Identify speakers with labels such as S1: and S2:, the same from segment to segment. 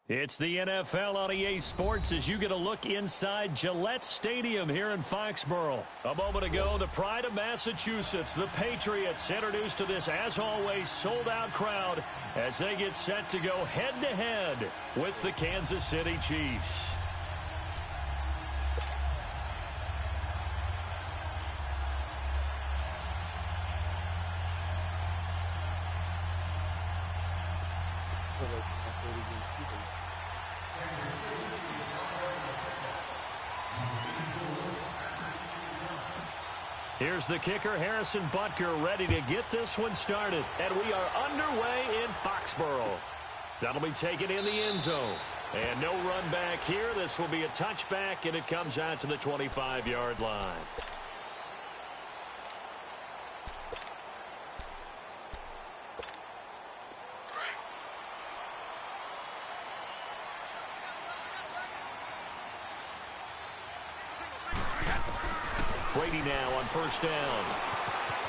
S1: It's the NFL on EA Sports as you get a look inside Gillette Stadium here in Foxborough. A moment ago, the pride of Massachusetts, the Patriots, introduced to this, as always, sold-out crowd as they get set to go head-to-head with the Kansas City Chiefs. Here's the kicker, Harrison Butker, ready to get this one started. And we are underway in Foxborough. That'll be taken in the end zone. And no run back here. This will be a touchback, and it comes out to the 25-yard line. Brady now on first down.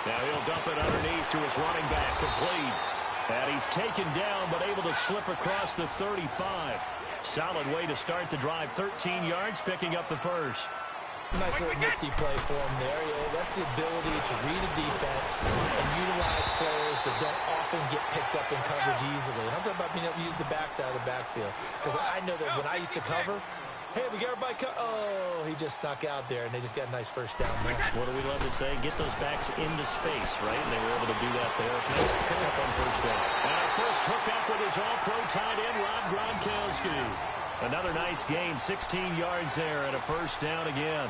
S1: Now he'll dump it underneath to his running back, complete. And he's taken down but able to slip across the 35. Solid way to start the drive. 13 yards, picking up the first.
S2: Nice little nifty play for him there. Yeah, that's the ability to read a defense and utilize players that don't often get picked up in coverage easily. And I'm talking about being able to use the backside of the backfield. Because I know that when I used to cover, hey, we got everybody oh, he just snuck out there, and they just got a nice first down there.
S1: What do we love to say? Get those backs into space, right? And they were able to do that there. Nice pickup on first down. And our first hookup with his all-pro tight end, Rob Gronkowski. Another nice gain, 16 yards there, and a first down again.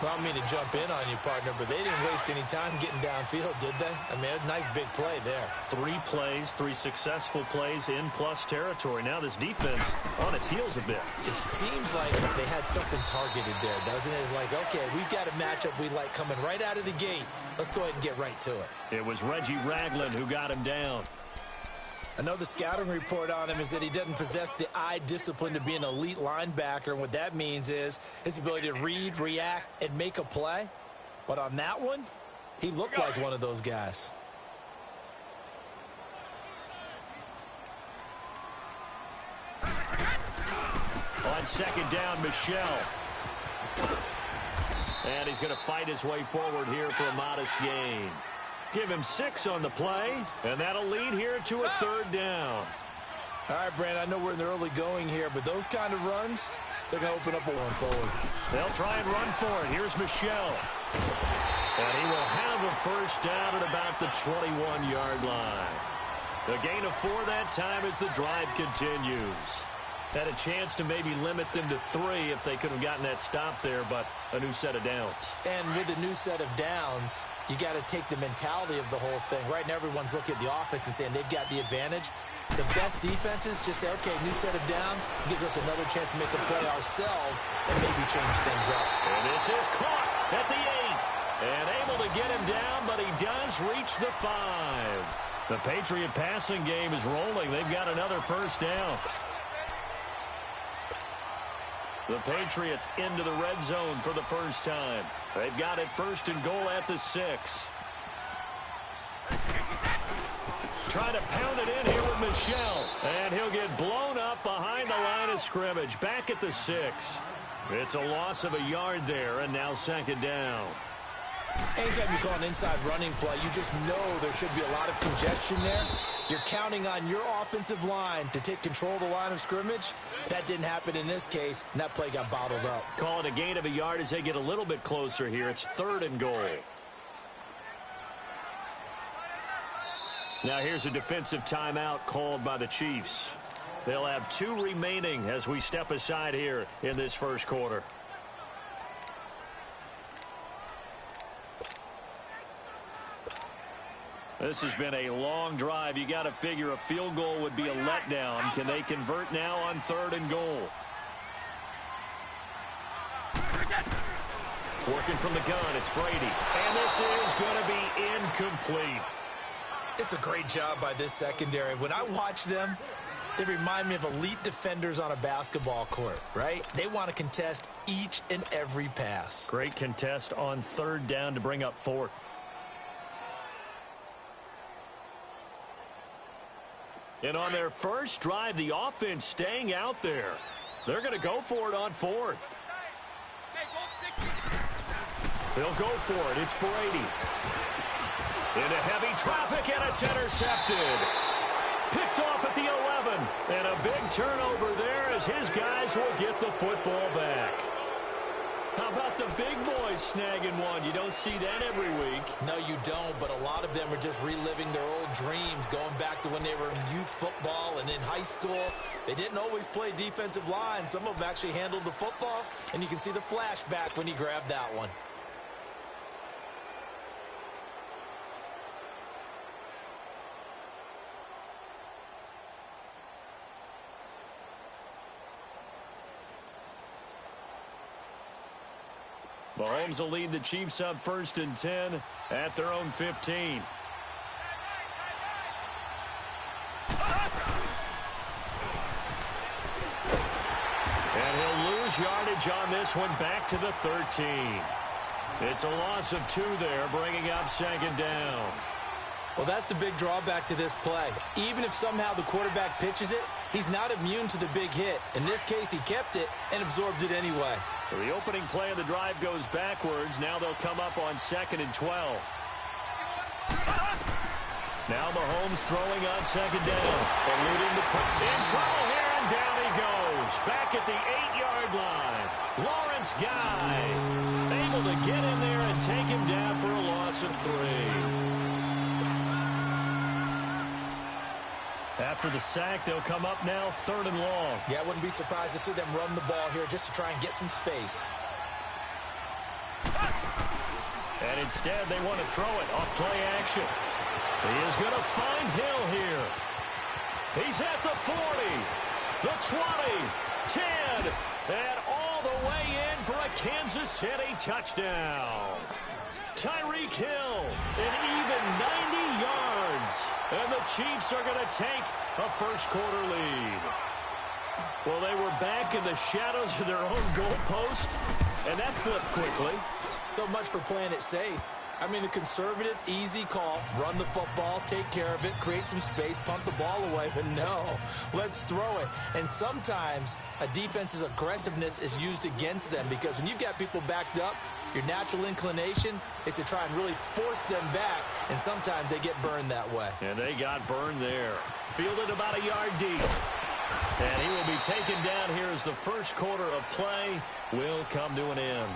S2: Well, I don't mean to jump in on you, partner, but they didn't waste any time getting downfield, did they? I mean, a nice big play there.
S1: 3 plays, 3 successful plays in plus territory. Now this defense on its heels a bit.
S2: It seems like they had something targeted there, doesn't it? It's like, okay, we've got a matchup we like coming right out of the gate. Let's go ahead and get right to it.
S1: It was Reggie Ragland who got him down.
S2: I know the scouting report on him is that he doesn't possess the eye discipline to be an elite linebacker. And what that means is his ability to read, react, and make a play. But on that one, he looked like one of those guys.
S1: On second down, Michelle. And he's going to fight his way forward here for a modest gain. Give him 6 on the play, and that'll lead here to a third down.
S2: All right, Brand, I know we're in the early going here, but those kind of runs, they're going to open up a one forward.
S1: They'll try and run for it. Here's Michelle. And he will have a first down at about the 21-yard line. The gain of 4 that time as the drive continues. Had a chance to maybe limit them to 3 if they could have gotten that stop there, but a new set of downs.
S2: And with a new set of downs, you got to take the mentality of the whole thing. Right now, everyone's looking at the offense and saying they've got the advantage. The best defenses just say, okay, new set of downs gives us another chance to make a play ourselves and maybe change things up.
S1: And this is caught at the 8. And able to get him down, but he does reach the 5. The Patriot passing game is rolling. They've got another first down. The Patriots into the red zone for the first time. They've got it first and goal at the 6. Trying to pound it in here with Michelle. And he'll get blown up behind the line of scrimmage. Back at the 6. It's a loss of a yard there, and now second down.
S2: Anytime you call an inside running play, you just know there should be a lot of congestion there. You're counting on your offensive line to take control of the line of scrimmage. That didn't happen in this case, and that play got bottled up.
S1: Call it a gain of a yard as they get a little bit closer here. It's third and goal. Now here's a defensive timeout called by the Chiefs. They'll have 2 remaining as we step aside here in this first quarter. This has been a long drive. You got to figure a field goal would be a letdown. Can they convert now on third and goal? Working from the gun, it's Brady. And this is going to be incomplete.
S2: It's a great job by this secondary. When I watch them, they remind me of elite defenders on a basketball court, right? They want to contest each and every pass.
S1: Great contest on third down to bring up fourth. And on their first drive, the offense staying out there. They're going to go for it on fourth. They'll go for it. It's Brady. Into heavy traffic, and it's intercepted. Picked off at the 11. And a big turnover there as his guys will get the football back. How about the big boys snagging one? You don't see that every week.
S2: No, you don't, but a lot of them are just reliving their old dreams, going back to when they were in youth football and in high school. They didn't always play defensive line. Some of them actually handled the football, and you can see the flashback when he grabbed that one.
S1: Mahomes will lead the Chiefs up 1st and 10 at their own 15. And he'll lose yardage on this one back to the 13. It's a loss of 2 there, bringing up 2nd down.
S2: Well, that's the big drawback to this play. Even if somehow the quarterback pitches it, he's not immune to the big hit. In this case, he kept it and absorbed it anyway.
S1: So the opening play of the drive goes backwards. Now they'll come up on 2nd and 12. Now Mahomes throwing on 2nd down. Eluding the in trouble here, and down he goes. Back at the 8-yard line. Lawrence Guy able to get in there and take him down for a loss of 3. After the sack, they'll come up now 3rd and long.
S2: Yeah, I wouldn't be surprised to see them run the ball here just to try and get some space.
S1: And instead, they want to throw it off play action. He is going to find Hill here. He's at the 40, the 20, 10, and all the way in for a Kansas City touchdown. Tyreek Hill, an even 90 yards. And the Chiefs are going to take a first-quarter lead. Well, they were back in the shadows of their own goalpost, and that flipped quickly.
S2: So much for playing it safe. I mean, the conservative, easy call, run the football, take care of it, create some space, punt the ball away. But no, let's throw it. And sometimes a defense's aggressiveness is used against them because when you've got people backed up, your natural inclination is to try and really force them back, and sometimes they get burned that way.
S1: And they got burned there. Fielded about a yard deep. And he will be taken down here as the first quarter of play will come to an end.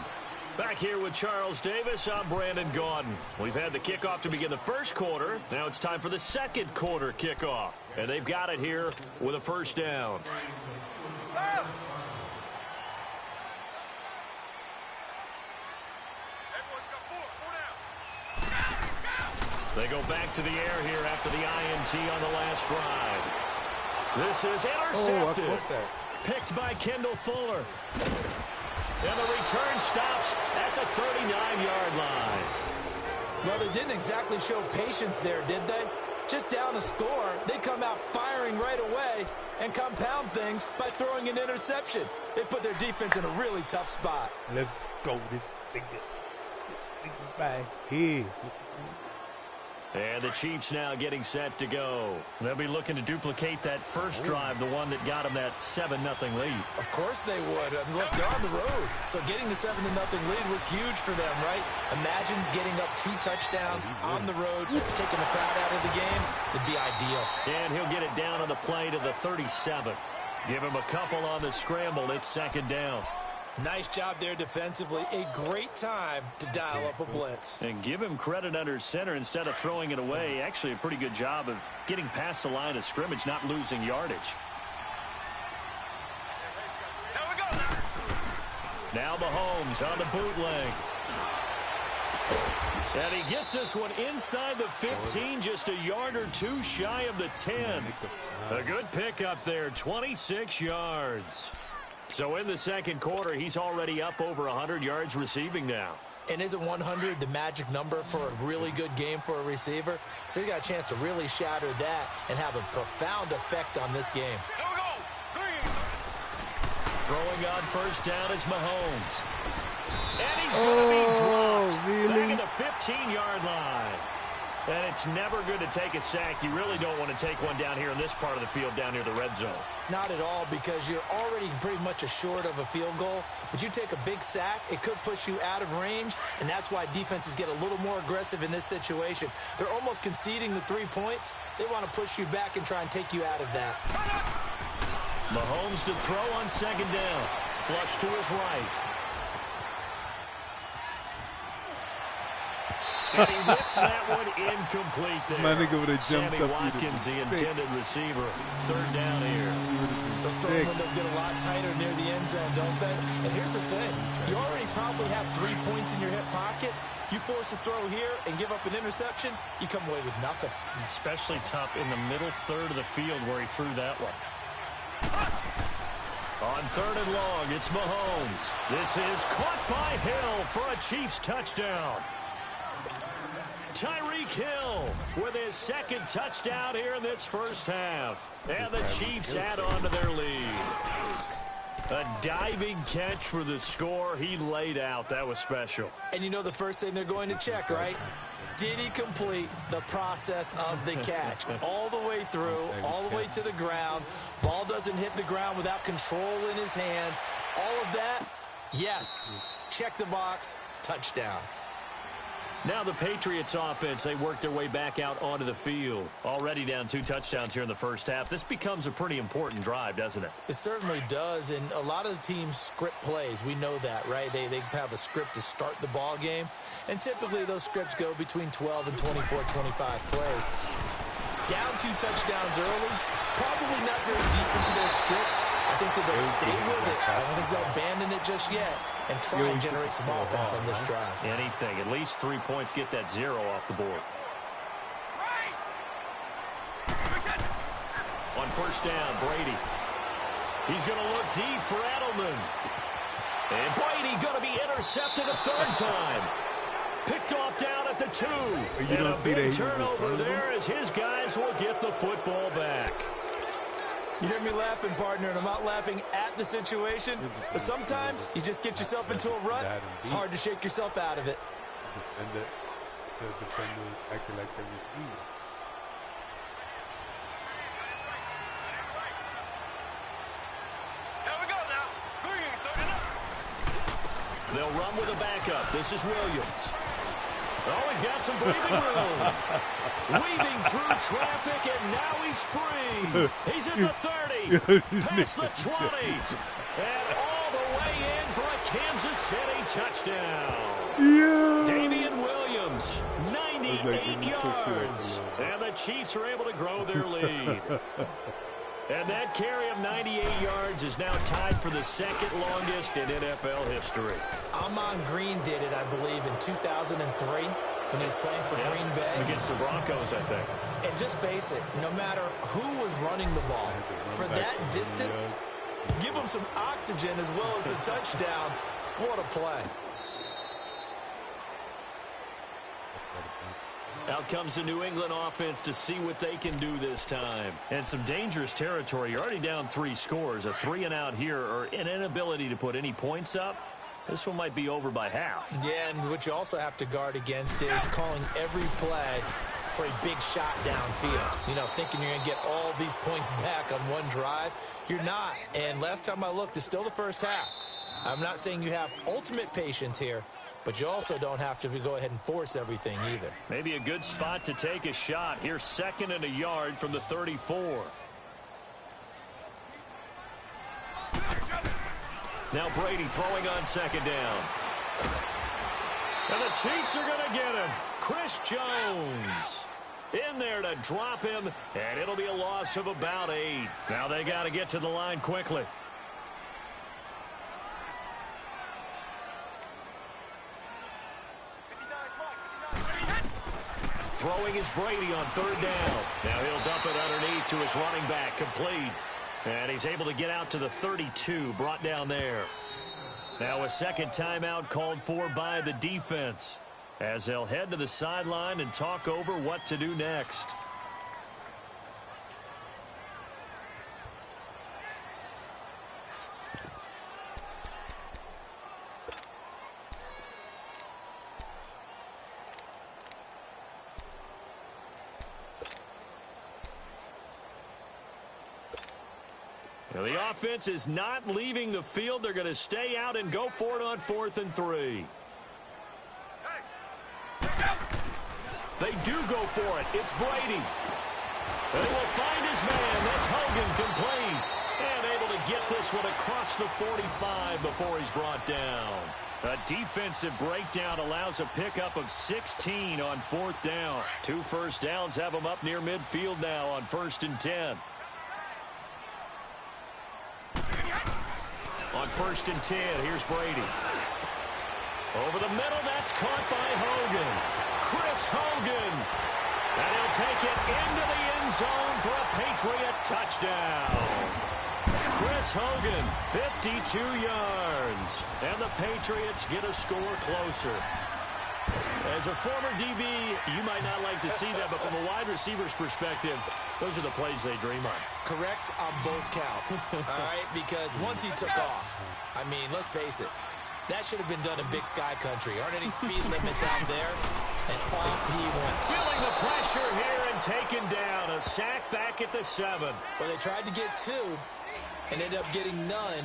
S1: Back here with Charles Davis, I'm Brandon Gaudin. We've had the kickoff to begin the first quarter. Now it's time for the second quarter kickoff. And they've got it here with a first down. They go back to the air here after the INT on the last drive. This is intercepted. Picked by Kendall Fuller. And the return stops at the 39-yard line.
S2: Well, they didn't exactly show patience there, did they? Just down a score, they come out firing right away and compound things by throwing an interception. They put their defense in a really tough spot.
S3: Let's go. This thing back here.
S1: And the Chiefs now getting set to go. They'll be looking to duplicate that first drive, the one that got them that 7-0 lead.
S2: Of course they would. I mean, look, they're on the road. So getting the 7-0 lead was huge for them, right? Imagine getting up 2 touchdowns on the road, taking the crowd out of the game. It'd be ideal.
S1: And he'll get it down on the play to the 37. Give him a couple on the scramble. It's second down.
S2: Nice job there defensively. A great time to dial up a blitz.
S1: And give him credit under center instead of throwing it away. Actually, a pretty good job of getting past the line of scrimmage, not losing yardage. Now Mahomes on the bootleg. And he gets this one inside the 15, just a yard or 2 shy of the 10. A good pickup there, 26 yards. So in the second quarter, he's already up over 100 yards receiving now.
S2: And isn't 100 the magic number for a really good game for a receiver? So he got a chance to really shatter that and have a profound effect on this game.
S1: Throwing on first down is Mahomes. And he's going to be dropped.
S3: Really?
S1: Back at the 15-yard line. And it's never good to take a sack. You really don't want to take one down here in this part of the field, down near the red zone.
S2: Not at all, because you're already pretty much assured of a field goal. But you take a big sack, it could push you out of range, and that's why defenses get a little more aggressive in this situation. They're almost conceding the 3 points. They want to push you back and try and take you out of that.
S1: Mahomes to throw on second down. Flush to his right. And he whips that one incomplete there. Sammy Watkins, the intended receiver. Third down here.
S2: Those throwing windows get a lot tighter near the end zone, don't they? And here's the thing. You already probably have 3 points in your hip pocket. You force a throw here and give up an interception, you come away with nothing.
S1: Especially tough in the middle third of the field where he threw that one. On third and long, it's Mahomes. This is caught by Hill for a Chiefs touchdown. Tyreek Hill with his second touchdown here in this first half. And the Chiefs add on to their lead. A diving catch for the score. He laid out. That was special.
S2: And you know the first thing they're going to check, right? Did he complete the process of the catch? All the way through, all the way to the ground. Ball doesn't hit the ground without control in his hands. All of that, yes. Check the box, touchdown.
S1: Now the Patriots offense, they work their way back out onto the field. Already down 2 touchdowns here in the first half. This becomes a pretty important drive, doesn't it?
S2: It certainly does, and a lot of the teams script plays. We know that, right? They have a script to start the ball game, and typically those scripts go between 12 and 24, 25 plays. Down 2 touchdowns early, probably not very deep into their script. I think that they'll stay with it. I don't think they'll abandon it just yet and try and generate some offense on this drive.
S1: Anything. At least 3 points. Get that 0 off the board. On first down, Brady. He's going to look deep for Edelman. And Brady going to be intercepted a third time. Picked off down at the 2. And a big turnover there as his guys will get the football back.
S2: You hear me laughing, partner, and I'm not laughing at the situation, but sometimes you just get yourself into a rut. It's hard to shake yourself out of it.
S3: And the defender acted like they was eating.
S4: Here we go now.
S1: They'll run with a backup. This is Williams. Oh, he's got some breathing room. Weaving through traffic, and now he's free. He's at the 30, past the 20, and all the way in for a Kansas City touchdown.
S3: Yeah.
S1: Damian Williams, 98 yards, and the Chiefs are able to grow their lead. And that carry of 98 yards is now tied for the second longest in NFL history.
S2: Amon Green did it, I believe, in 2003 when he was playing for Green Bay.
S1: Against the Broncos, I think.
S2: And just face it, no matter who was running the ball, for that distance, give them some oxygen as well as the touchdown. What a play.
S1: Out comes the New England offense to see what they can do this time. And some dangerous territory. You're already down 3 scores. A 3-and-out here, or an inability to put any points up. This one might be over by half.
S2: Yeah, and what you also have to guard against is calling every play for a big shot downfield. You know, thinking you're going to get all these points back on one drive. You're not. And last time I looked, it's still the first half. I'm not saying you have ultimate patience here, but you also don't have to go ahead and force everything either.
S1: Maybe a good spot to take a shot. Here's 2nd and a yard from the 34. Now Brady throwing on 2nd down. And the Chiefs are going to get him. Chris Jones in there to drop him, and it'll be a loss of about 8. Now they got to get to the line quickly. Throwing is Brady on 3rd down. Now he'll dump it underneath to his running back, complete. And he's able to get out to the 32, brought down there. Now a second timeout called for by the defense, as they'll head to the sideline and talk over what to do next. The offense is not leaving the field. They're going to stay out and go for it on 4th and 3. They do go for it. It's Brady. They will find his man. That's Hogan, complete. And able to get this one across the 45 before he's brought down. A defensive breakdown allows a pickup of 16 on 4th down. 2 first downs have them up near midfield now on 1st and 10. On 1st and 10, here's Brady. Over the middle, that's caught by Hogan. Chris Hogan. And he'll take it into the end zone for a Patriot touchdown. Chris Hogan, 52 yards. And the Patriots get a score closer. As a former DB, you might not like to see that, but from a wide receiver's perspective, those are the plays they dream of.
S2: Correct on both counts, all right? Because once he took off, I mean, let's face it, that should have been done in Big Sky country. Aren't any speed limits out there? And off he went.
S1: Feeling the pressure here and taken down. A sack back at the 7.
S2: Well, they tried to get 2 and ended up getting none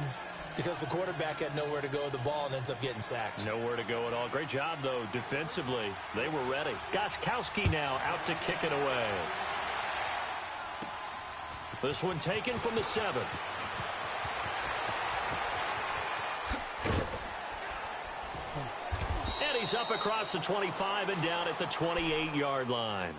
S2: because the quarterback had nowhere to go with the ball and ends up getting sacked.
S1: Nowhere to go at all. Great job, though, defensively. They were ready. Gostkowski now out to kick it away. This one taken from the 7. And he's up across the 25 and down at the 28-yard line.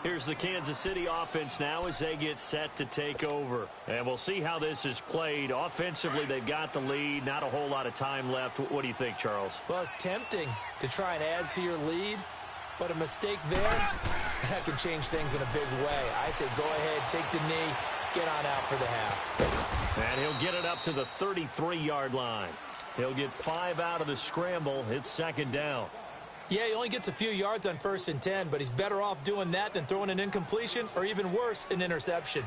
S1: Here's the Kansas City offense now as they get set to take over. And we'll see how this is played. Offensively, they've got the lead. Not a whole lot of time left. What do you think, Charles?
S2: Well, it's tempting to try and add to your lead, but a mistake there, that can change things in a big way. I say go ahead, take the knee, get on out for the half.
S1: And he'll get it up to the 33-yard line. He'll get 5 out of the scramble. It's 2nd down.
S2: Yeah, he only gets a few yards on 1st and 10, but he's better off doing that than throwing an incompletion or even worse, an interception.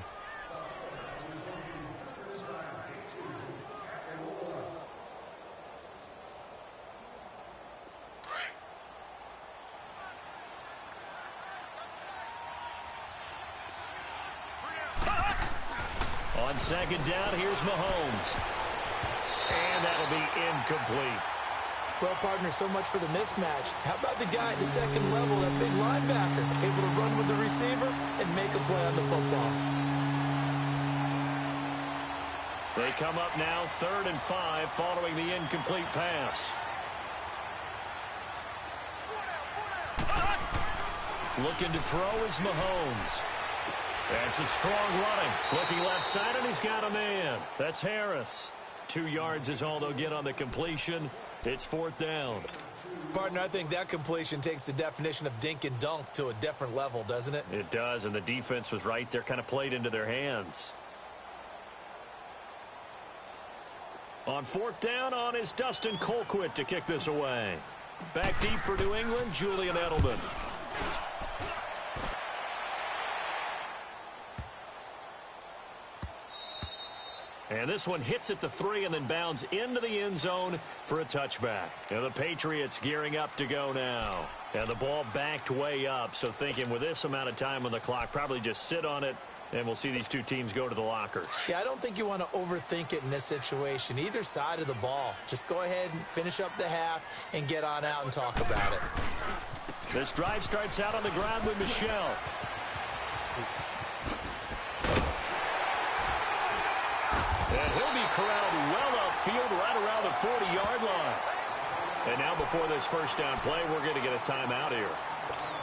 S1: On 2nd down, here's Mahomes. And that'll be incomplete.
S2: Well, partner, so much for the mismatch. How about the guy at the 2nd level, that big linebacker, able to run with the receiver and make a play on the football?
S1: They come up now 3rd and 5 following the incomplete pass. Looking to throw is Mahomes. That's some strong running. Looking left side, and he's got a man. That's Harris. 2 yards is all they'll get on the completion. It's 4th down.
S2: Partner, I think that completion takes the definition of dink and dunk to a different level, doesn't it?
S1: It does, and the defense was right there, kind of played into their hands. On 4th down, on is Dustin Colquitt to kick this away. Back deep for New England, Julian Edelman. And this one hits at the 3 and then bounds into the end zone for a touchback. And the Patriots gearing up to go now. And the ball backed way up, so thinking with this amount of time on the clock, probably just sit on it, and we'll see these two teams go to the lockers.
S2: Yeah, I don't think you want to overthink it in this situation. Either side of the ball. Just go ahead and finish up the half and get on out and talk about it.
S1: This drive starts out on the ground with Michel. And he'll be corralled well upfield right around the 40-yard line. And now before this first down play, we're going to get a timeout here,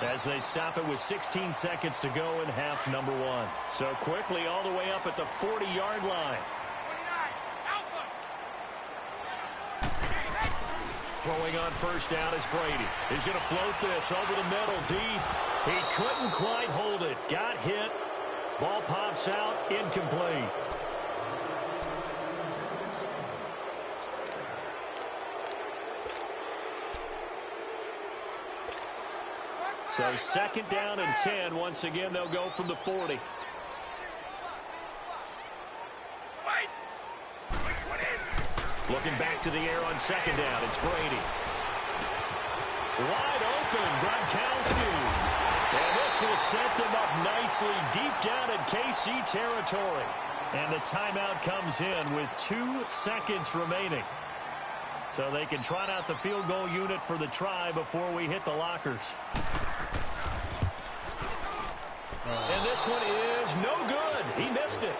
S1: as they stop it with 16 seconds to go in half number 1. So quickly all the way up at the 40-yard line. Throwing on first down is Brady. He's going to float this over the middle deep. He couldn't quite hold it. Got hit. Ball pops out. Incomplete. So 2nd down and 10. Once again, they'll go from the 40. Looking back to the air on 2nd down. It's Brady. Wide open, Gronkowski. And this will set them up nicely deep down in KC territory. And the timeout comes in with 2 seconds remaining. So they can trot out the field goal unit for the try before we hit the lockers. And this one is no good. He missed it.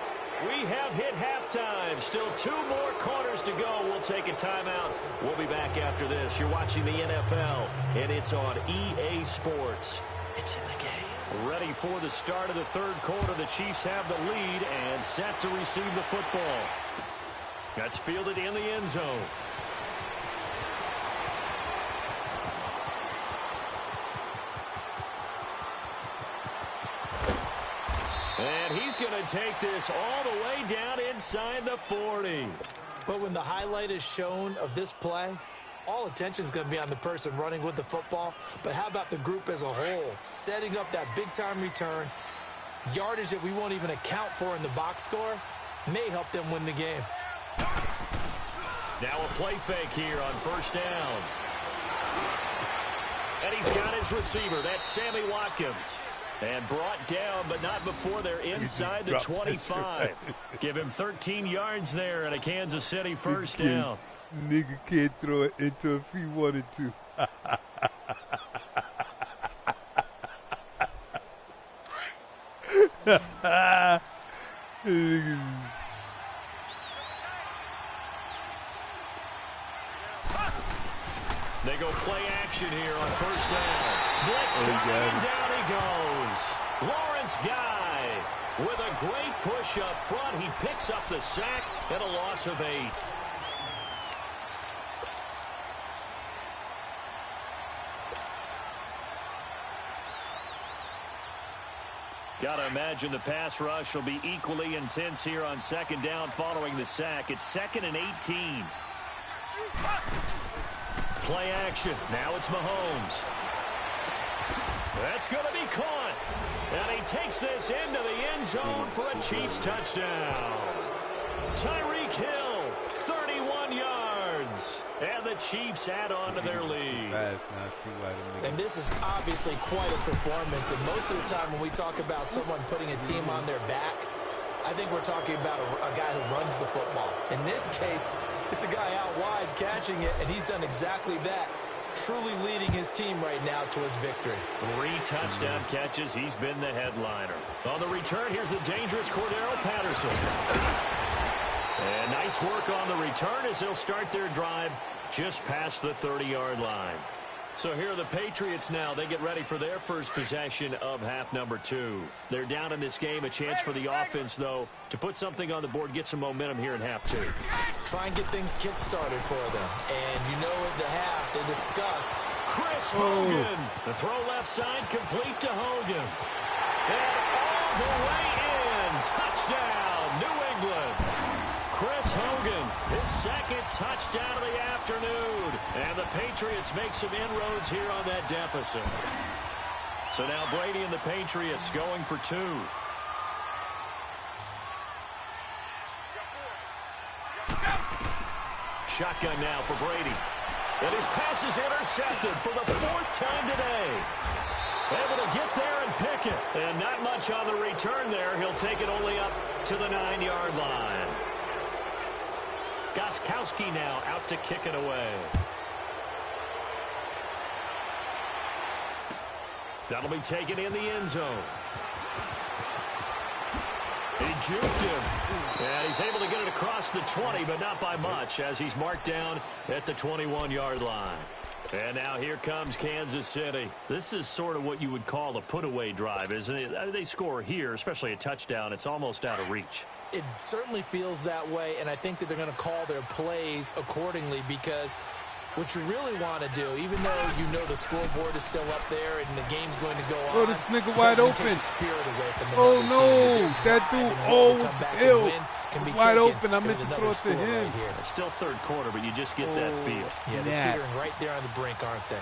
S1: We have hit halftime. Still 2 more quarters to go. We'll take a timeout. We'll be back after this. You're watching the NFL, and it's on EA Sports. It's in the game. Ready for the start of the third quarter. The Chiefs have the lead and set to receive the football. That's fielded in the end zone. And he's going to take this all the way down inside the 40.
S2: But when the highlight is shown of this play, all attention is going to be on the person running with the football. But how about the group as a whole? Setting up that big-time return, yardage that we won't even account for in the box score, may help them win the game.
S1: Now a play fake here on first down. And he's got his receiver. That's Sammy Watkins. And brought down, but not before they're inside the 25. Give him 13 yards there and a Kansas City first down.
S3: Nigga can't throw it into if he wanted to.
S1: They go play action here on first down. Blitz coming, and down he goes. Lawrence Guy with a great push up front. He picks up the sack and a loss of 8. Got to imagine the pass rush will be equally intense here on second down following the sack. It's 2nd and 18. Play action. Now it's Mahomes. That's going to be caught. And he takes this into the end zone for a Chiefs touchdown. Tyreek Hill, 31 yards. And the Chiefs add on to their lead.
S2: And this is obviously quite a performance. And most of the time when we talk about someone putting a team on their back, I think we're talking about a guy who runs the football. In this case, it's a guy out wide catching it, and he's done exactly that, truly leading his team right now towards victory. 3 touchdown catches. He's been the headliner. On the return, here's the dangerous Cordero Patterson. And nice work on the return as they'll start their drive just past the 30-yard line. So here are the Patriots now. They get ready for their first possession of half number 2. They're down in this game. A chance for the offense, though, to put something on the board, get some momentum here in half 2. Try and get things kick-started for them. And you know at the half, they discussed Chris Hogan. The throw left side complete to Hogan. And all the way in. Touchdown, New England. Chris Hogan, his 2nd touchdown of the afternoon. And the Patriots make some inroads here on that deficit. So now Brady and the Patriots going for 2. Shotgun now for Brady. And his pass is intercepted for the 4th time today. Able to get there and pick it. And not much on the return there. He'll take it only up to the 9-yard line. Gostkowski now out to kick it away. That'll be taken in the end zone. He juked him. And he's able to get it across the 20, but not by much as he's marked down at the 21-yard line. And now here comes Kansas City. This is sort of what you would call a put-away drive, isn't it? They score here, especially a touchdown. It's almost out of reach. It certainly feels that way, and I think that they're going to call their plays accordingly because what you really want to do, even though you know the scoreboard is still up there and the game's going to go on.
S3: Oh, this nigga wide open.
S2: Oh,
S3: no. That dude, ill. Wide open. I meant to throw it to him.
S1: Right, it's still third quarter, but you just get that feel.
S2: Yeah, they're teetering right there on the brink, aren't they?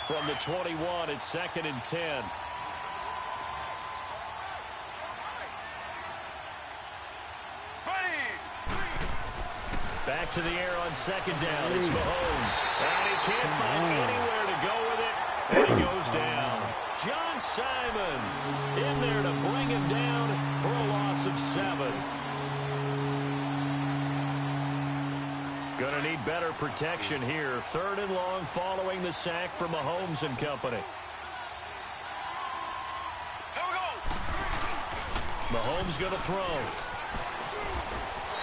S1: From the 21, it's 2nd and 10. Back to the air on 2nd down. It's Mahomes. And he can't find anywhere to go with it. And he goes down. John Simon in there to bring him down for a loss of 7. Gonna need better protection here. 3rd and long following the sack from Mahomes and company. Mahomes gonna throw.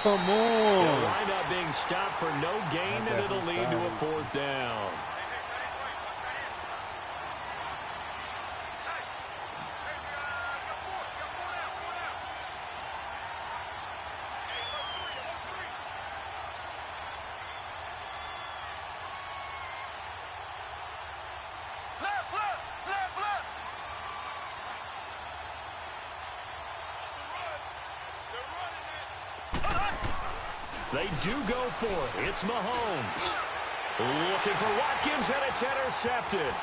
S3: Come on.
S1: He'll wind up being stopped for no gain, and it'll lead to a 4th down. They do go for it. It's Mahomes. Looking for Watkins, and it's intercepted.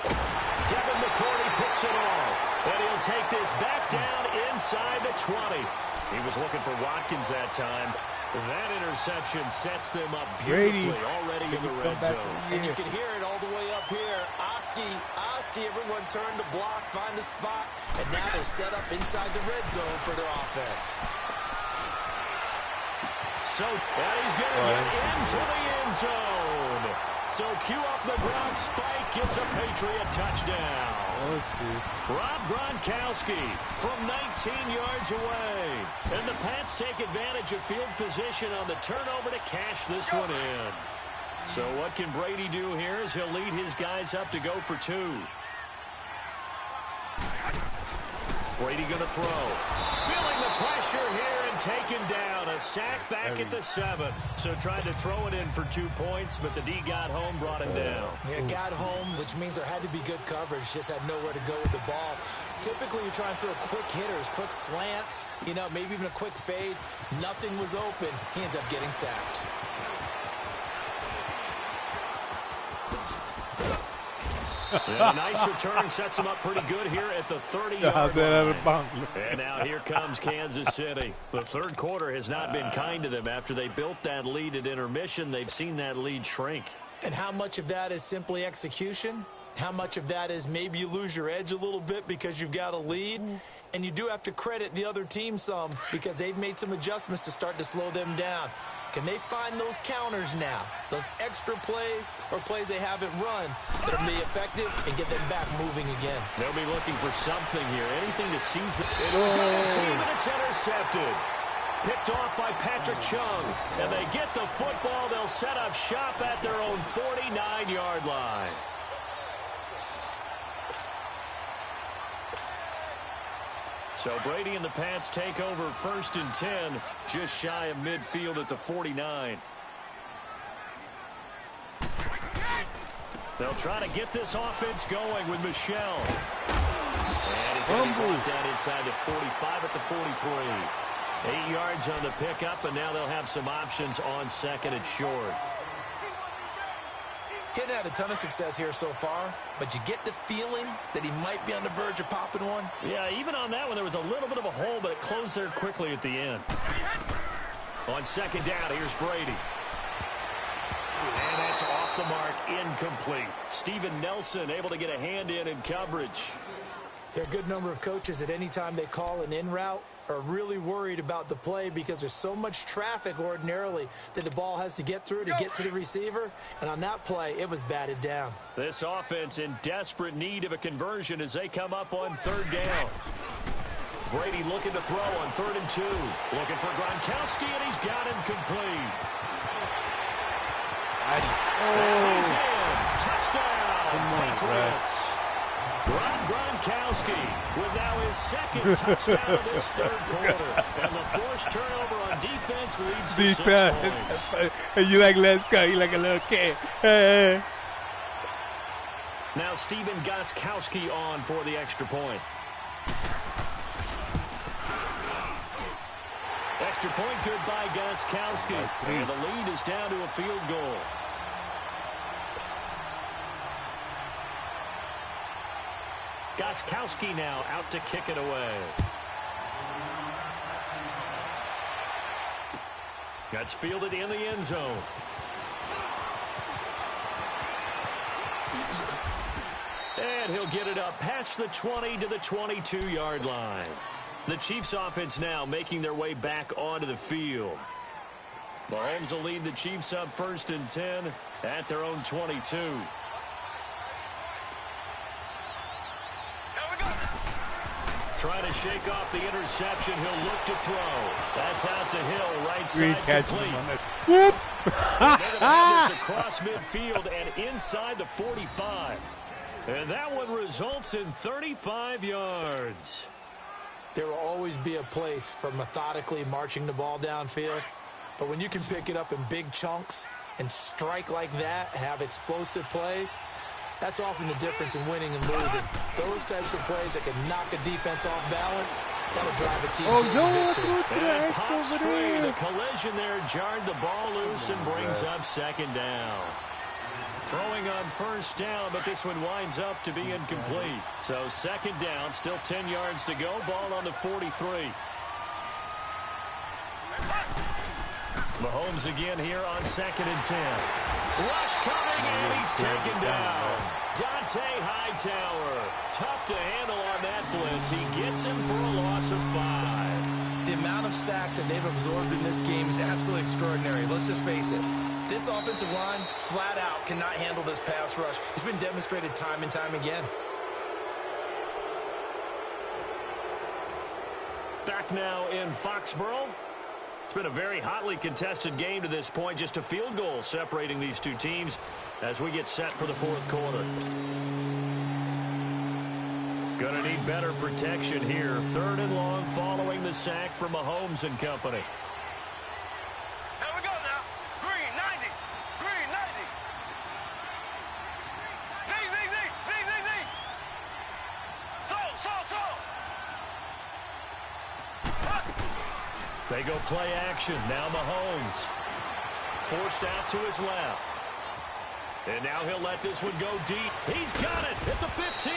S1: Devin McCourty picks it off. And he'll take this back down inside the 20. He was looking for Watkins that time. That interception sets them up beautifully already in the red zone.
S2: And you can hear it all the way up here. Oski, everyone turned to block, find a spot, and now they're set up inside the red zone for their offense.
S1: So, and he's going to get into the end zone. So, cue up the Gronk spike, gets a Patriot touchdown. Rob Gronkowski from 19 yards away. And the Pats take advantage of field position on the turnover to cash this one in. So, what can Brady do here is he'll lead his guys up to go for 2. Brady going to throw. Feeling the pressure here and taken down. A sack back at the 7. So tried to throw it in for 2 points, but the D got home, brought him down.
S2: Yeah, got home, which means there had to be good coverage. Just had nowhere to go with the ball. Typically, you're trying to throw quick hitters, quick slants, you know, maybe even a quick fade. Nothing was open. He ends up getting sacked.
S1: And a nice return sets them up pretty good here at the 30-yard line. And now here comes Kansas City. The 3rd quarter has not been kind to them. After they built that lead at intermission, they've seen that lead shrink.
S2: And how much of that is simply execution? How much of that is maybe you lose your edge a little bit because you've got a lead? And you do have to credit the other team some because they've made some adjustments to start to slow them down. Can they find those counters now, those extra plays or plays they haven't run that will be effective and get them back moving again?
S1: They'll be looking for something here, anything to seize the team, and it's intercepted. Picked off by Patrick Chung, and they get the football. They'll set up shop at their own 49-yard line. So Brady and the Pats take over 1st and 10, just shy of midfield at the 49. They'll try to get this offense going with Michel. And he's going to be brought down inside the 45 at the 43. 8 yards on the pickup, and now they'll have some options on 2nd and short.
S2: He hadn't had a ton of success here so far, but you get the feeling that he might be on the verge of popping one.
S1: Yeah, even on that one, there was a little bit of a hole, but it closed there quickly at the end. On 2nd down, here's Brady. And that's off the mark, incomplete. Steven Nelson able to get a hand in coverage.
S2: There are a good number of coaches that any time they call an in route are really worried about the play because there's so much traffic ordinarily that the ball has to get through to get to the receiver. And on that play, it was batted down.
S1: This offense in desperate need of a conversion as they come up on 3rd down. Brady looking to throw on 3rd and 2. Looking for Gronkowski, and he's got him complete. He's in. Touchdown, Patriots. Rob Gronkowski with now his 2nd touchdown of this 3rd quarter. And the forced turnover on defense leads to 6 points.
S3: You like, let's go. You like a little kid.
S1: Now Steven Gostkowski on for the extra point. Extra point good by Gostkowski. And the lead is down to a field goal. Gostkowski now out to kick it away. That's fielded in the end zone. And he'll get it up past the 20 to the 22-yard line. The Chiefs offense now making their way back onto the field. Mahomes will lead the Chiefs up 1st and 10 at their own 22. Trying to shake off the interception. He'll look to throw. That's out to Hill, right side complete.
S3: Whoop.
S1: They're going to have this across midfield and inside the 45. And that one results in 35 yards.
S2: There will always be a place for methodically marching the ball downfield. But when you can pick it up in big chunks and strike like that, have explosive plays, that's often the difference in winning and losing. Those types of plays that can knock a defense off balance, that'll drive a team to victory.
S1: And pops free. The collision there jarred the ball loose and brings up 2nd down. Throwing on 1st down, but this one winds up to be incomplete. So 2nd down, still 10 yards to go. Ball on the 43. Mahomes again here on 2nd and 10. Rush coming, and he's taken down. Dante Hightower. Tough to handle on that blitz. He gets him for a loss of 5.
S2: The amount of sacks that they've absorbed in this game is absolutely extraordinary. Let's just face it. This offensive line, flat out, cannot handle this pass rush. It's been demonstrated time and time again.
S1: Back now in Foxborough. It's been a very hotly contested game to this point. Just a field goal separating these two teams as we get set for the 4th quarter. Gonna need better protection here. 3rd and long following the sack from Mahomes and company.
S4: Here we go now. Green, 90. Green, 90. Z. So.
S1: They go play action. Now Mahomes. Forced out to his left. And now he'll let this one go deep. He's got it at the 15.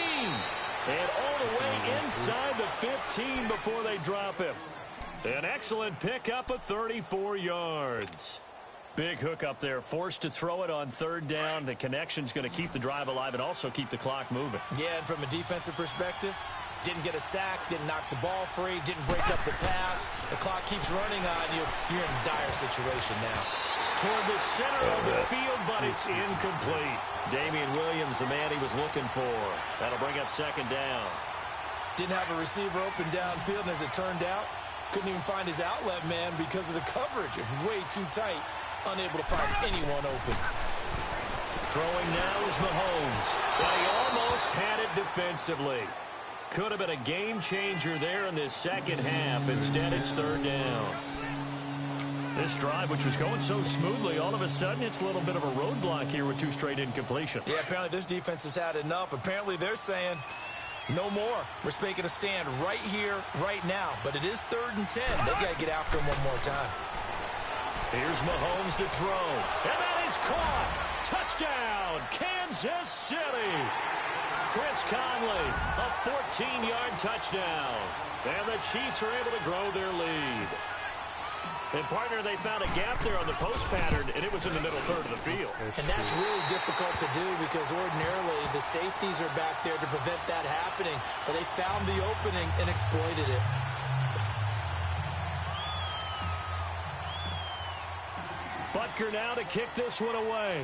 S1: And all the way inside the 15 before they drop him. An excellent pickup of 34 yards. Big hook up there. Forced to throw it on 3rd down. The connection's going to keep the drive alive and also keep the clock moving.
S2: Yeah, and from a defensive perspective, didn't get a sack, didn't knock the ball free, didn't break up the pass. The clock keeps running on you. You're in a dire situation now.
S1: Toward the center of the field, but it's incomplete. Damian Williams, the man he was looking for. That'll bring up 2nd down.
S2: Didn't have a receiver open downfield, and as it turned out, couldn't even find his outlet man because of the coverage. It was way too tight, unable to find anyone open.
S1: Throwing now is Mahomes, but he almost had it defensively. Could have been a game changer there in this 2nd half. Instead, it's 3rd down. This drive, which was going so smoothly, all of a sudden it's a little bit of a roadblock here with 2 straight incompletions.
S2: Yeah, apparently this defense has had enough. Apparently they're saying, no more. We're making a stand right here, right now. But it is 3rd and 10. They've got to get after him one more time.
S1: Here's Mahomes to throw. And that is caught. Touchdown, Kansas City. Chris Conley, a 14-yard touchdown. And the Chiefs are able to grow their lead. And, partner, they found a gap there on the post pattern, and it was in the middle 3rd of the field.
S2: And that's really difficult to do because ordinarily the safeties are back there to prevent that happening. But they found the opening and exploited it.
S1: Butker now to kick this one away.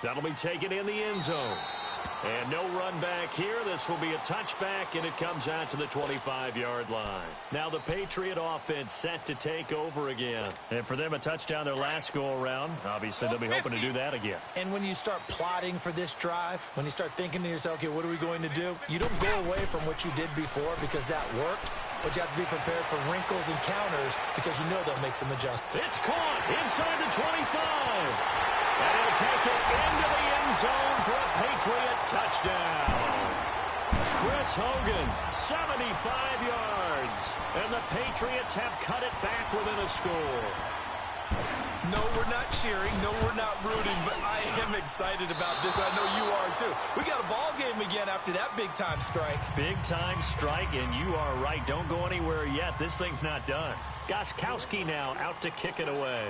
S1: That'll be taken in the end zone. And no run back here. This will be a touchback, and it comes out to the 25-yard line. Now the Patriot offense set to take over again. And for them, a touchdown their last go-around. Obviously, they'll be hoping to do that again.
S2: And when you start plotting for this drive, when you start thinking to yourself, okay, what are we going to do? You don't go away from what you did before because that worked. But you have to be prepared for wrinkles and counters because you know they'll make some adjustments.
S1: It's caught inside the 25. And he'll take it into the end zone for a Patriot touchdown. Chris Hogan, 75 yards. And the Patriots have cut it back within a score.
S2: No, we're not cheering. No, we're not rooting. But I am excited about this. I know you are, too. We got a ball game again after that big-time strike.
S1: Big-time strike, and you are right. Don't go anywhere yet. This thing's not done. Gostkowski now out to kick it away.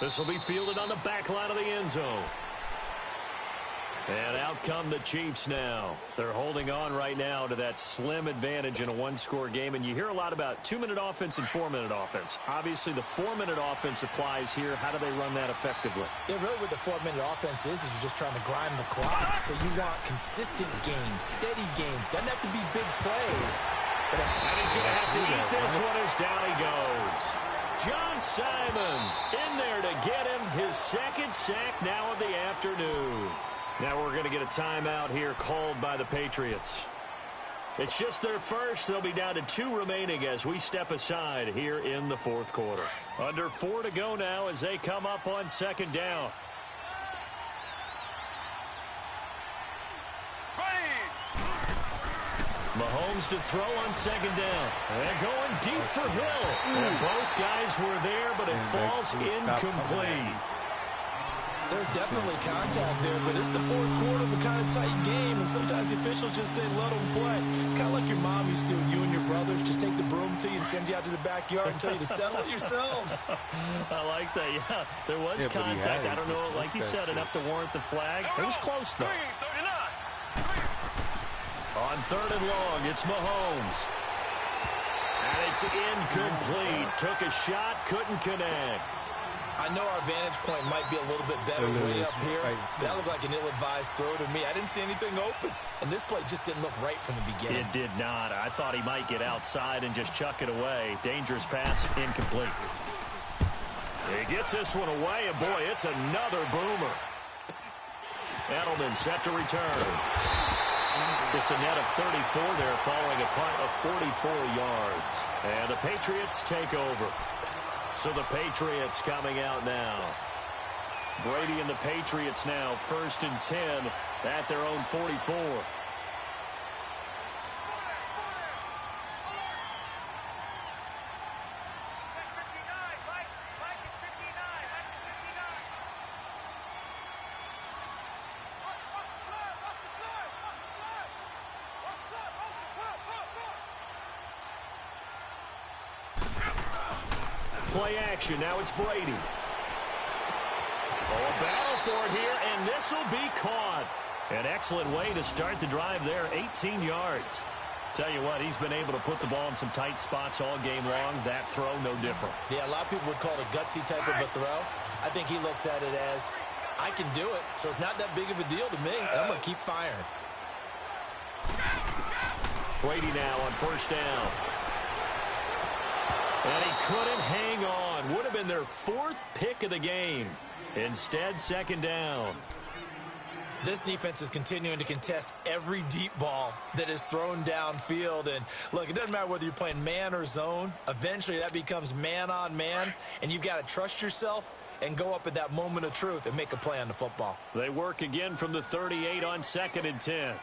S1: This will be fielded on the back line of the end zone. And out come the Chiefs now. They're holding on right now to that slim advantage in a one-score game. And you hear a lot about 2-minute offense and 4-minute offense. Obviously, the 4-minute offense applies here. How do they run that effectively?
S2: Yeah, really what the 4-minute offense is you're just trying to grind the clock. So you want consistent gains, steady gains. Doesn't have to be big plays.
S1: And he's going to have to eat this one as down he goes. John Simon in there to get him his second sack now of the afternoon. Now we're going to get a timeout here called by the Patriots. It's just their first. They'll be down to 2 remaining as we step aside here in the fourth quarter. Under 4 to go now as they come up on second down. Mahomes to throw on second down. And going deep for Hill. And both guys were there, but it falls incomplete.
S2: There's definitely contact there, but it's the fourth quarter of a kind of tight game, and sometimes the officials just say, let them play. Kind of like your mom used to, you and your brothers, just take the broom to you and send you out to the backyard and tell you to settle it yourselves.
S1: I like that, yeah. There was contact. I don't know, like you said, enough to warrant the flag. It was close, though. On third and long, it's Mahomes. And it's incomplete. Took a shot, couldn't connect.
S2: I know our vantage point might be a little bit better way up here. That looked like an ill-advised throw to me. I didn't see anything open. And this play just didn't look right from the beginning.
S1: It did not. I thought he might get outside and just chuck it away. Dangerous pass, incomplete. He gets this one away, and boy, it's another boomer. Edelman set to return. Just a net of 34 there following a punt of 44 yards. And the Patriots take over. So the Patriots coming out now. Brady and the Patriots now first and 10 at their own 44. Play action. Now it's Brady. Oh, a battle for it here, and this will be caught. An excellent way to start the drive there, 18 yards. Tell you what, he's been able to put the ball in some tight spots all game long. That throw, no different.
S2: Yeah, a lot of people would call it a gutsy type of a throw. I think he looks at it as, I can do it, so it's not that big of a deal to me, and I'm going to keep firing.
S1: Brady now on first down. And he couldn't hang on. Would have been their 4th pick of the game. Instead, second down.
S2: This defense is continuing to contest every deep ball that is thrown downfield. And, look, it doesn't matter whether you're playing man or zone. Eventually, that becomes man on man. And you've got to trust yourself and go up at that moment of truth and make a play on the football.
S1: They work again from the 38 on second and 10.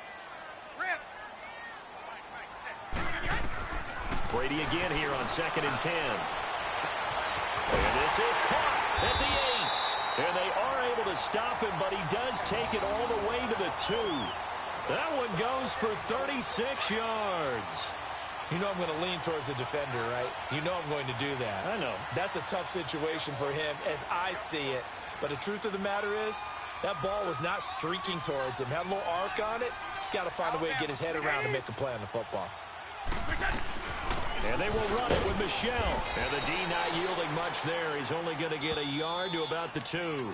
S1: Brady again here on second and 10. And this is caught at the 8. And they are able to stop him, but he does take it all the way to the 2. That one goes for 36 yards.
S2: You know I'm going to lean towards the defender, right? You know I'm going to do that.
S1: I know.
S2: That's a tough situation for him as I see it. But the truth of the matter is, that ball was not streaking towards him. Had a little arc on it. He's got to find a way to get his head around and make a play on the football.
S1: And they will run it with Michelle. And the D not yielding much there. He's only going to get a yard to about the 2.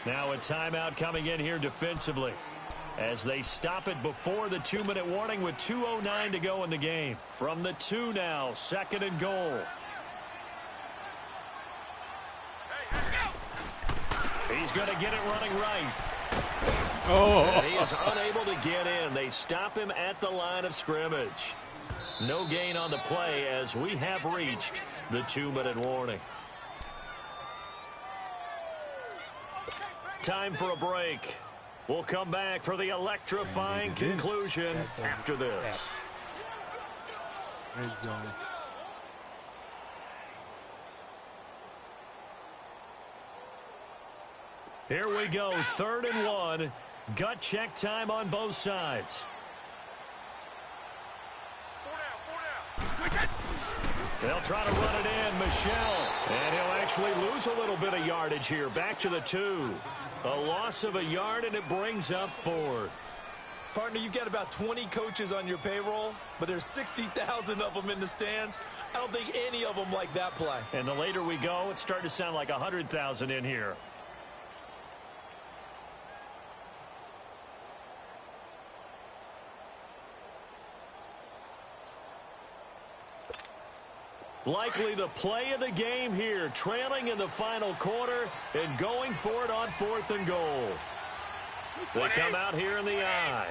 S1: Now a timeout coming in here defensively as they stop it before the 2-minute warning with 2:09 to go in the game. From the 2 now, second and goal. He's going to get it running right.
S3: Oh.
S1: And he is unable to get in. They stop him at the line of scrimmage. No gain on the play as we have reached the 2-minute warning. Time for a break. We'll come back for the electrifying conclusion after this.
S3: Red zone.
S1: Here we go, 3rd and 1. Gut check time on both sides. They'll try to run it in, Michel. And he'll actually lose a little bit of yardage here. Back to the 2. A loss of a yard, and it brings up 4th.
S2: Partner, you've got about 20 coaches on your payroll, but there's 60,000 of them in the stands. I don't think any of them like that play.
S1: And the later we go, it's starting to sound like 100,000 in here. Likely the play of the game here, trailing in the final quarter and going for it on 4th and goal. They come out here in the I.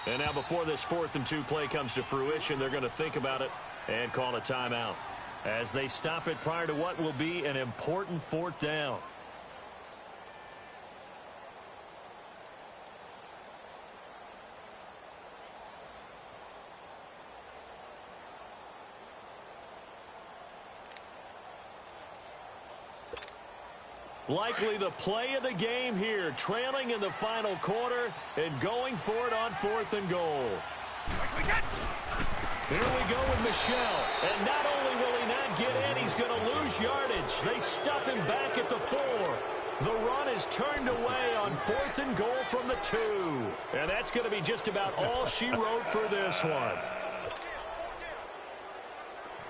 S1: And now before this 4th and 2 play comes to fruition, they're going to think about it and call a timeout as they stop it prior to what will be an important 4th down. Likely the play of the game here, trailing in the final quarter and going for it on 4th and goal. Here we go with Michel. And not only will he not get in, he's going to lose yardage. They stuff him back at the 4. The run is turned away on 4th and goal from the 2. And that's going to be just about all she wrote for this one.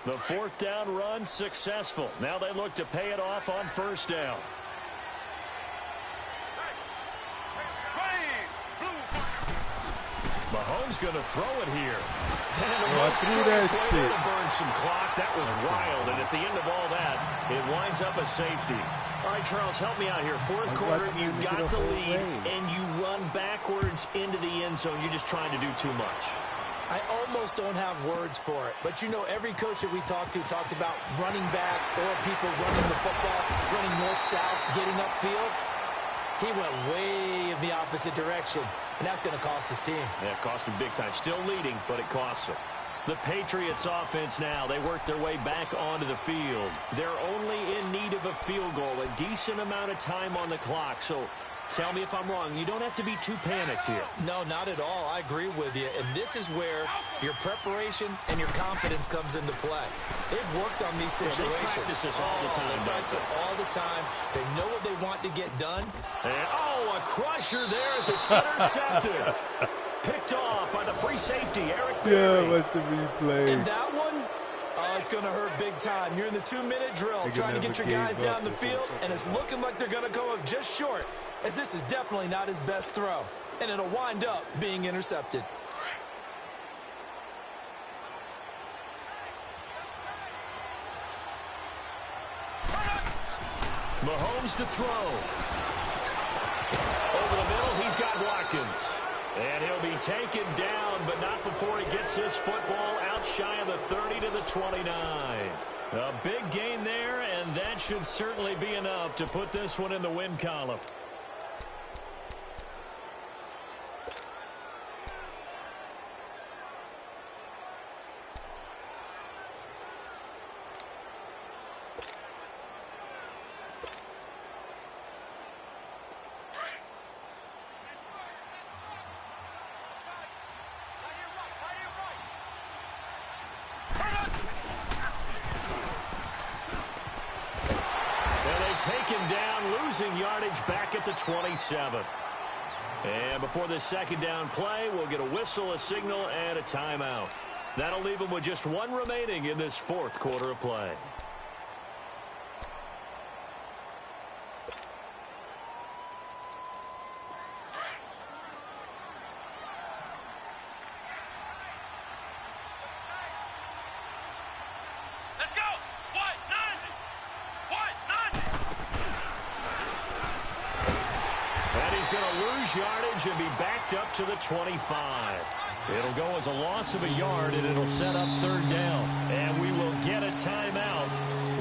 S1: The 4th down run successful. Now they look to pay it off on 1st down. Mahomes going to throw it here. And a most curious way to burn some clock. That was wild. And at the end of all that, it winds up a safety. All right, Charles, help me out here. 4th quarter, you've got the lead, and you run backwards into the end zone. You're just trying to do too much.
S2: I almost don't have words for it. But, you know, every coach that we talk to talks about running backs or people running the football, running north-south, getting upfield. He went way in the opposite direction, and that's going to cost his team.
S1: Yeah, it cost him big time. Still leading, but it costs him. The Patriots offense now, they work their way back onto the field. They're only in need of a field goal, a decent amount of time on the clock. So tell me if I'm wrong. You don't have to be too panicked here.
S2: No, not at all. I agree with you. And this is where your preparation and your confidence comes into play. They've worked on these situations.
S1: They practice this all the time.
S2: They practice it all the time. They know what they want to get done.
S1: And, a crusher there as it's intercepted. Picked off by the free safety, Eric Berry.
S3: Yeah, what's the replay?
S2: And that one, it's going to hurt big time. You're in the 2-minute drill trying to get your guys down the field, and it's looking like they're going to come up just short, as this is definitely not his best throw, and it'll wind up being intercepted.
S1: Mahomes to throw. Over the middle, he's got Watkins. And he'll be taken down, but not before he gets his football out shy of the 30 to the 29. A big gain there, and that should certainly be enough to put this one in the win column. Taken down, losing yardage back at the 27. And before this 2nd down play, we'll get a whistle, a signal, and a timeout. That'll leave them with just 1 remaining in this 4th quarter of play. Yardage and be backed up to the 25. It'll go as a loss of a yard, and it'll set up 3rd down. And we will get a timeout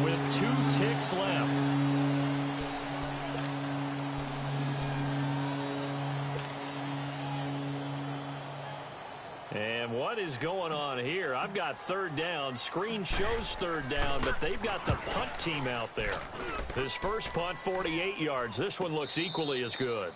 S1: with 2 ticks left. And what is going on here? I've got 3rd down. Screen shows 3rd down, but they've got the punt team out there. This first punt, 48 yards. This one looks equally as good.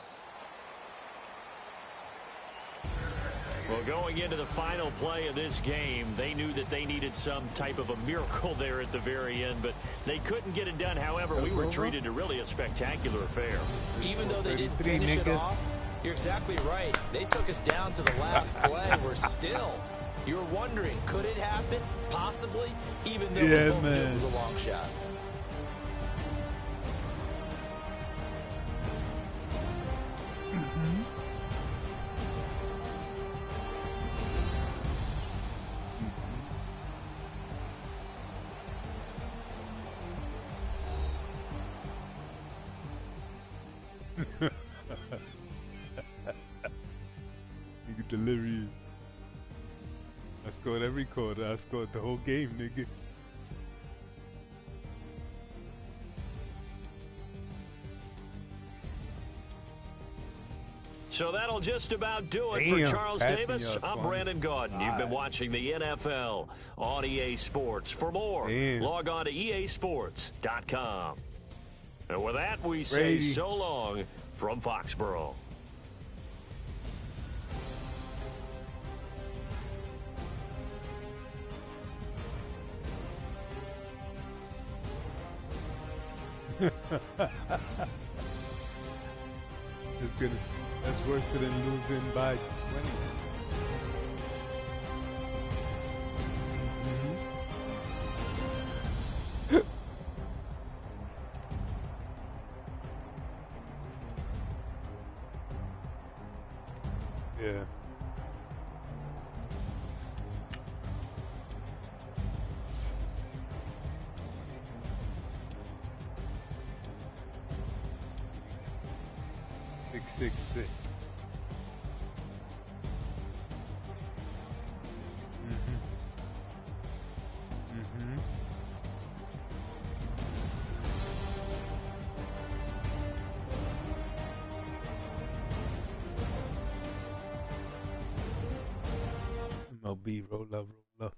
S1: Well, going into the final play of this game, they knew that they needed some type of a miracle there at the very end, but they couldn't get it done. However, we were treated to really a spectacular affair.
S2: Even though they didn't finish it off, you're exactly right. They took us down to the last play. We're still, you're wondering, could it happen? Possibly, even though we both knew it was a long shot.
S3: Nigga delirious. I scored every quarter. I scored the whole game, nigga.
S1: So that'll just about do it for Charles Davis. I'm Brandon Gaudin. You've been watching the NFL on EA Sports. For more, log on to easports.com. And with that, we say so long from Foxborough.
S3: That's worse than losing by 20. Yeah. Six. MLB, roll up.